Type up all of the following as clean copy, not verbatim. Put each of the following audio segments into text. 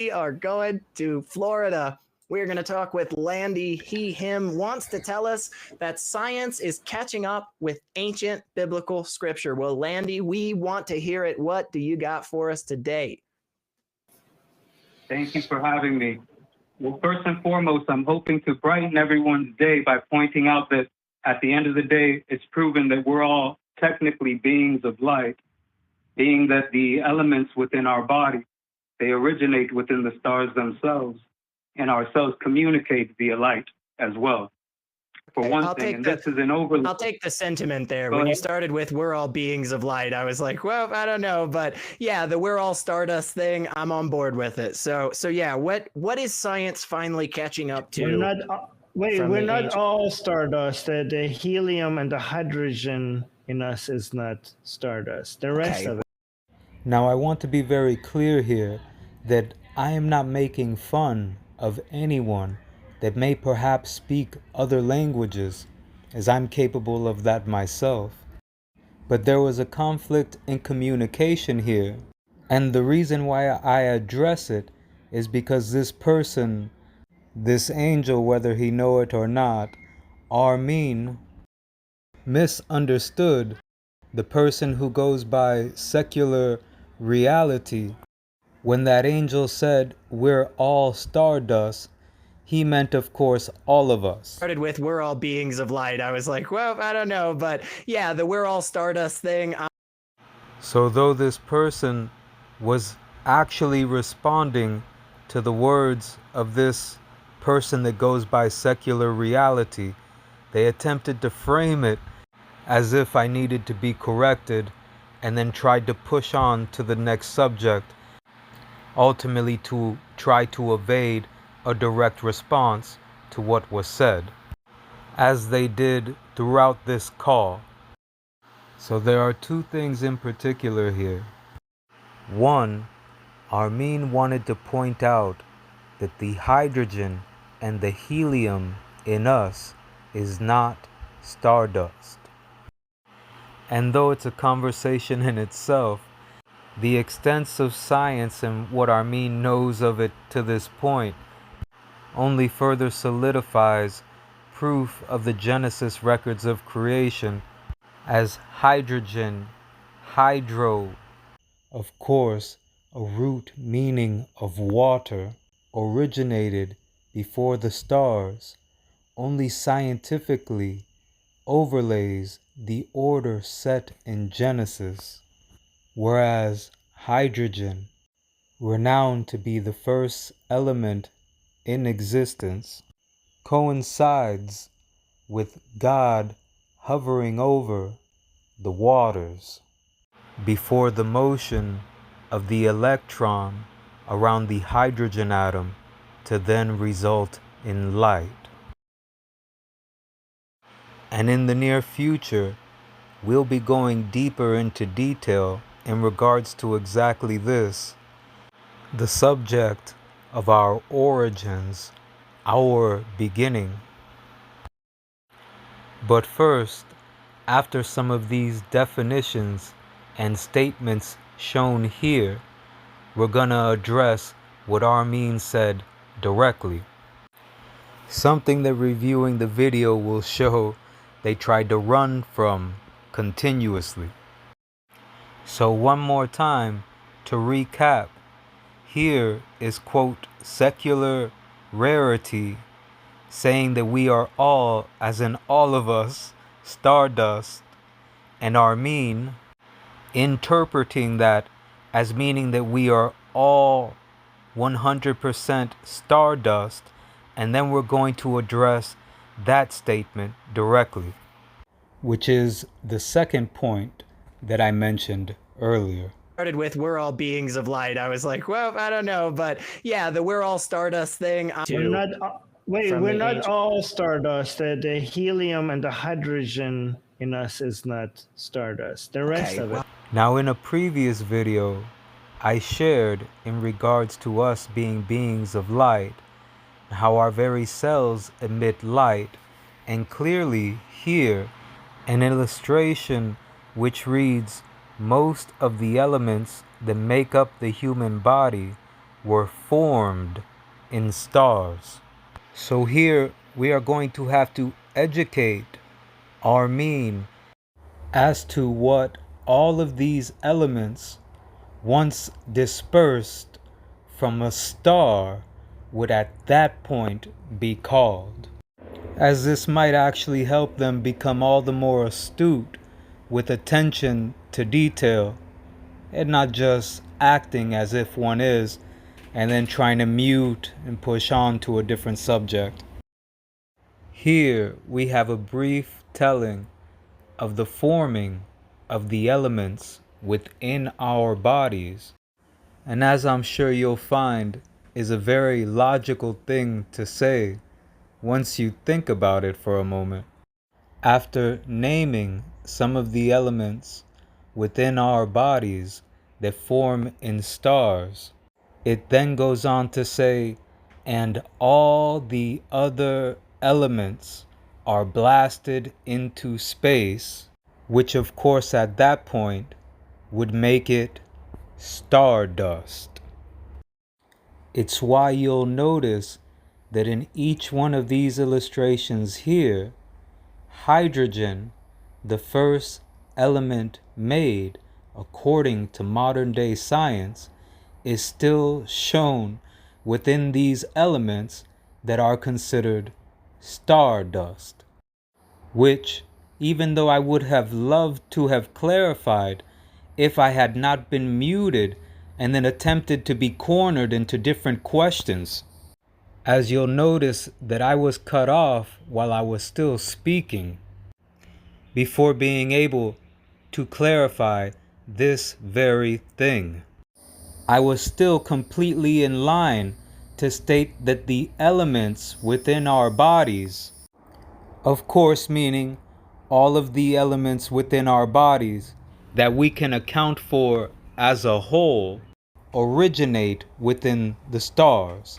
We are going to Florida. We're going to talk with Landy. He, him wants to tell us that science is catching up with ancient biblical scripture. Well, Landy, we want to hear it. What do you got for us today? Thank you for having me. Well, first and foremost, I'm hoping to brighten everyone's day by pointing out that at the end of the day, it's proven that we're all technically beings of light, being that the elements within our body, they originate within the stars themselves, and our cells communicate via light as well. For one thing, and this is an overlay. I'll take the sentiment there. When you started with "we're all beings of light," I was like, well, I don't know, but yeah, the "we're all Stardust" thing, I'm on board with it. So yeah, what is science finally catching up to? We're not all Stardust. The helium and the hydrogen in us is not Stardust. The rest of it. Now, I want to be very clear here that I am not making fun of anyone that may perhaps speak other languages, as I'm capable of that myself. But there was a conflict in communication here, and the reason why I address it is because this person, this angel, whether he know it or not, Armin, misunderstood the person who goes by secular reality. When that angel said, "We're all Stardust," he meant, of course, all of us. Started with "we're all beings of light." I was like, well, I don't know, but yeah, the "we're all Stardust" thing. So though this person was actually responding to the words of this person that goes by secular reality, they attempted to frame it as if I needed to be corrected, and then tried to push on to the next subject, ultimately to try to evade a direct response to what was said, as they did throughout this call. So there are two things in particular here. One, Armin wanted to point out that the hydrogen and the helium in us is not stardust. And though it's a conversation in itself, the extent of science and what Armin knows of it to this point only further solidifies proof of the Genesis records of creation as hydrogen, hydro, of course, a root meaning of water, originated before the stars, only scientifically overlays the order set in Genesis, whereas hydrogen, renowned to be the first element in existence, coincides with God hovering over the waters before the motion of the electron around the hydrogen atom to then result in light. And in the near future, we'll be going deeper into detail in regards to exactly this, the subject of our origins, our beginning. But first, after some of these definitions and statements shown here, we're gonna address what Armin said directly. Something that reviewing the video will show they tried to run from continuously. So one more time, to recap, here is, quote, secular Rarity, saying that we are all, as in all of us, Stardust, and Armin interpreting that as meaning that we are all 100% Stardust, and then we're going to address that statement directly, which is the second point that I mentioned earlier. Started with "we're all beings of light." I was like, well, I don't know, but yeah, the "we're all Stardust" thing. We're not all Stardust. The helium and the hydrogen in us is not Stardust. The rest of it. Now, in a previous video, I shared in regards to us being beings of light, how our very cells emit light, and clearly here an illustration which reads most of the elements that make up the human body were formed in stars. So here we are going to have to educate our mean as to what all of these elements, once dispersed from a star, would at that point be called, as this might actually help them become all the more astute with attention to detail and not just acting as if one is and then trying to mute and push on to a different subject. Here we have a brief telling of the forming of the elements within our bodies, and as I'm sure you'll find is a very logical thing to say once you think about it for a moment. After naming some of the elements within our bodies that form in stars, it then goes on to say, and all the other elements are blasted into space, which of course at that point would make it stardust. It's why you'll notice that in each one of these illustrations here, hydrogen, the first element made according to modern day science, is still shown within these elements that are considered stardust, which, even though I would have loved to have clarified if I had not been muted and then attempted to be cornered into different questions, as you'll notice that I was cut off while I was still speaking before being able to clarify this very thing. I was still completely in line to state that the elements within our bodies, of course meaning all of the elements within our bodies that we can account for as a whole, originate within the stars.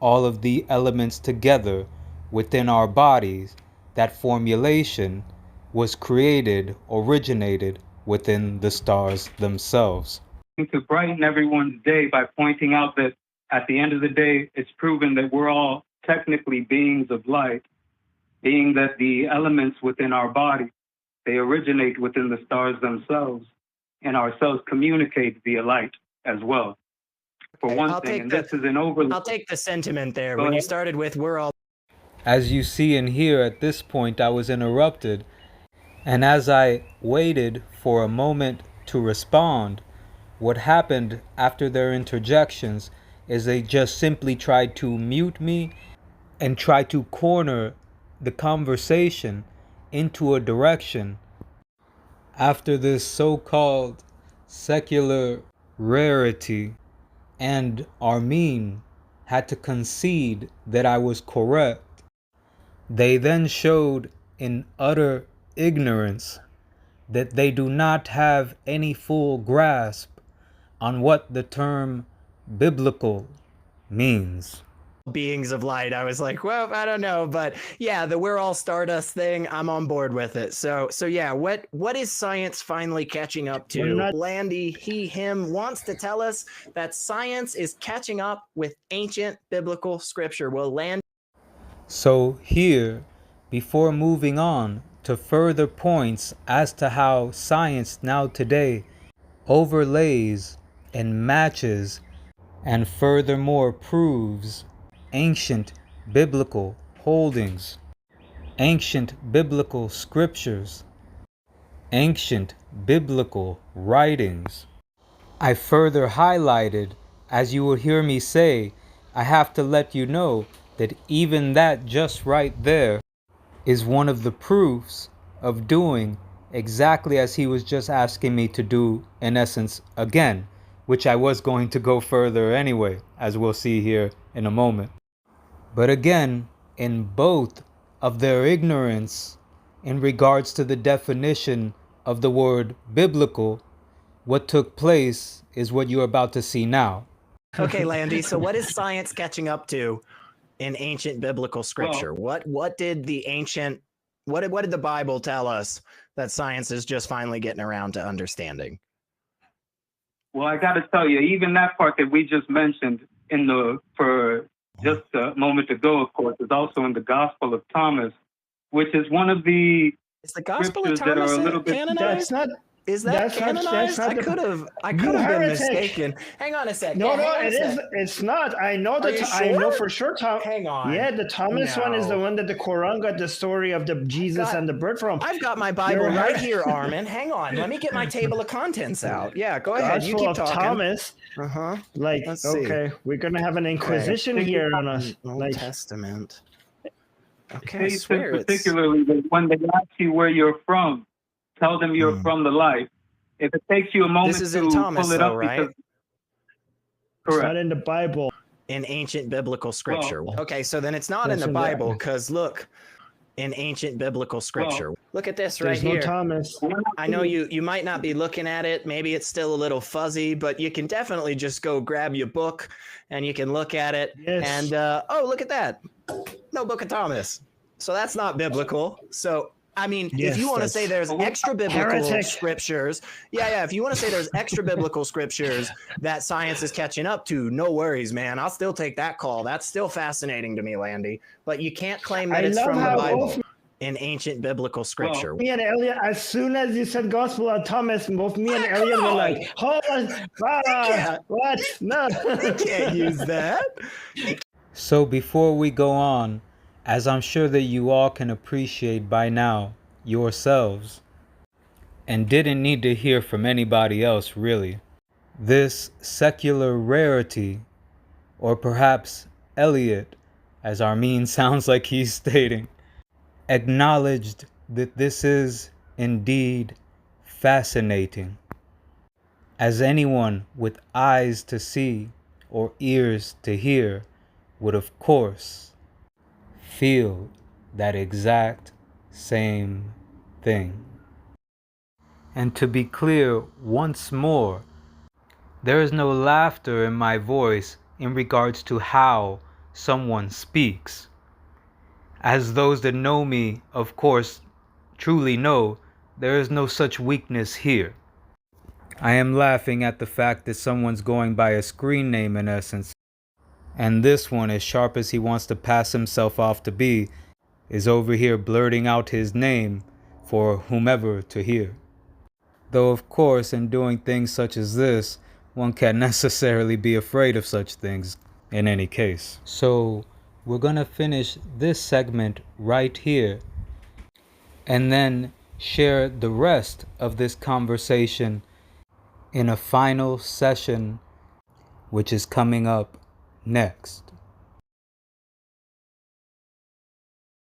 All of the elements together within our bodies, that formulation was created, originated within the stars themselves. To brighten everyone's day by pointing out that at the end of the day, it's proven that we're all technically beings of light, being that the elements within our body, they originate within the stars themselves, and our cells communicate via light as well. For one thing, and this is an overload. I'll take the sentiment there. When you started with "we're all," as you see and hear, at this point I was interrupted, and as I waited for a moment to respond, what happened after their interjections is they just simply tried to mute me and try to corner the conversation into a direction after this so-called secular Rarity and Armin had to concede that I was correct. They then showed in utter ignorance that they do not have any full grasp on what the term biblical means. beings of light, I was like, well, I don't know, but yeah, the "we're all Stardust" thing, I'm on board with it. So yeah, what is science finally catching up to? Landy, him wants to tell us that science is catching up with ancient biblical scripture. Well, Landy. So here, before moving on to further points as to how science now today overlays and matches and furthermore proves ancient biblical holdings, ancient biblical scriptures, ancient biblical writings, I further highlighted, as you will hear me say, I have to let you know that even that just right there is one of the proofs of doing exactly as he was just asking me to do, in essence, again, which I was going to go further anyway, as we'll see here in a moment. But again, in both of their ignorance in regards to the definition of the word biblical, what took place is what you're about to see now. Okay, Landy, so what is science catching up to in ancient biblical scripture? Well, what did the ancient, what did the Bible tell us that science is just finally getting around to understanding? Well, I got to tell you, even that part that we just mentioned for just a moment ago, of course, is also in the Gospel of Thomas, which is one of the Is the Gospel of scriptures that Thomas are a little bit. canonized? That's not. Is that canonized? I could have been heretic. mistaken. Hang on a sec. No, Yeah, no, hang on a it sec. is. It's not. I know that. you I know sure? for sure. Tom. Hang on. Yeah, the Thomas one is the No. one that the Quran got the story of the Jesus and the bird from. I've got my Bible You're right right. here, Armin. Hang on. Let me get my table of contents out. Yeah, go ahead. You Gospel keep of talking. Thomas. Uh-huh. Like, Let's see. okay, we're gonna have an inquisition here on us. Old Like, Testament. Okay, I He says swear it's... particularly that when they ask you where you're from, tell them you're from the light. If it takes you a moment This is to in Thomas, pull it though, up, right? because it's not correct. in the Bible. in ancient biblical scripture. Well, Okay, so then it's not in that's the in the- Bible, because look, in ancient biblical scripture. Look at this right There's no here. Thomas. I know you might not be looking at it. Maybe it's still a little fuzzy, but you can definitely just go grab your book and you can look at it. Yes. And oh, look at that. No Book of Thomas. So that's not biblical. So I mean, Yes, if you want to that's say there's extra biblical heretic. scriptures, yeah. If you want to say there's extra biblical scriptures that science is catching up to, no worries, man. I'll still take that call. That's still fascinating to me, Landy. But you can't claim that I it's love from the how Bible both in ancient biblical scripture. me and Elliot, as soon as you said Gospel of Thomas, both me and Elliot were like, hold on, what? No. You can't use that. So before we go on, as I'm sure that you all can appreciate by now yourselves, and didn't need to hear from anybody else really, this secular rarity, or perhaps Elliot, as Armin sounds like he's stating, acknowledged that this is indeed fascinating. As anyone with eyes to see or ears to hear would of course feel that exact same thing. And to be clear once more, there is no laughter in my voice in regards to how someone speaks. As those that know me, of course, truly know, there is no such weakness here. I am laughing at the fact that someone's going by a screen name in essence, and this one, as sharp as he wants to pass himself off to be, is over here blurting out his name for whomever to hear. Though of course, in doing things such as this, one can't necessarily be afraid of such things in any case. So we're gonna finish this segment right here and then share the rest of this conversation in a final session which is coming up next.